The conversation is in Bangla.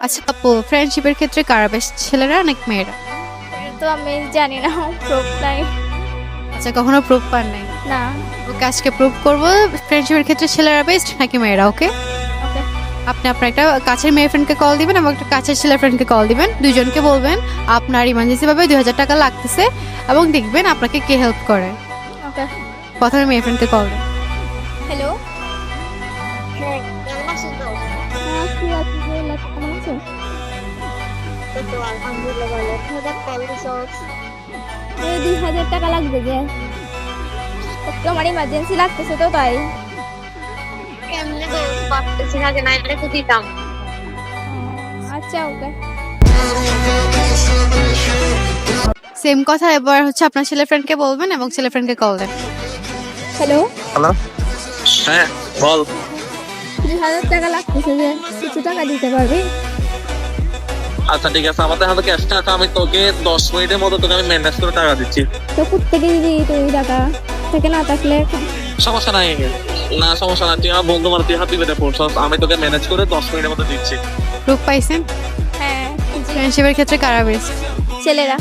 আচ্ছা আপু, ফ্রেন্ডশিপের ক্ষেত্রে কারা বেস্ট, ছেলেরা নাকি মেয়েরা? তো আমি জানি না, প্রুফ নাই। আচ্ছা, কখনো প্রুফ পান নাই? না। ওকে, আজকে প্রুফ করবো ফ্রেন্ডশিপের ক্ষেত্রে ছেলেরা বেস্ট নাকি মেয়েরা। ওকে, ওকে। আপনি আপনার একটা কাছের মেয়ে ফ্রেন্ডকে কল দিবেন এবং একটা কাছের ছেলে ফ্রেন্ডকে কল দিবেন, দুইজনকে বলবেন আপনার ইমার্জেন্সি ভাবে 2000 টাকা লাগতেছে এবং দেখবেন আপনাকে কে হেল্প করে। ওকে। প্রথমে মেয়ে ফ্রেন্ডকে কল দেন। হ্যালো। হ্যাঁ, কেমন আছেন তো? কি আছে বলে কেমন আছো? এই তো আলহামদুলিল্লাহ ভালো। আপনাদের কল রিসোর্স এই 2000 টাকা লাগবে যে, একটু আমার ইমার্জেন্সি লাগতেছে তো তাই। কেমনে দোষ পাচ্ছি না যে নাইলে তো দিতাম। আচ্ছা, ওকে। সেম কথা এবার হচ্ছে আপনার ছেলে ফ্রেন্ডকে বলবেন এবং ছেলে ফ্রেন্ডকে কল দেন। হ্যালো। হ্যালো, হ্যাঁ বল। 2000 টাকা লাগতেছে যে, কিছু টাকা দিতে পারবি? আচ্ছা ঠিক আছে, আমাদের হাতে ক্যাশ টাকা, আমি তোকে 10 মিনিটের মতো তোকে আমি ম্যানেজ করে টাকা দিচ্ছি। তো কোত্থেকে দিবি তুই টাকা? থেকে না থাকলে সমস্যা নাই, না সমস্যা নাই, তুই আমার বন্ধু, মানে তুই হাত দিবে পড়ছস, আমি তোকে ম্যানেজ করে 10 মিনিটের মতো দিচ্ছি। প্রুফ পাইছেন? হ্যাঁ। ফ্রেন্ডশিপের ক্ষেত্রে কারা বেস্ট? ছেলেরা।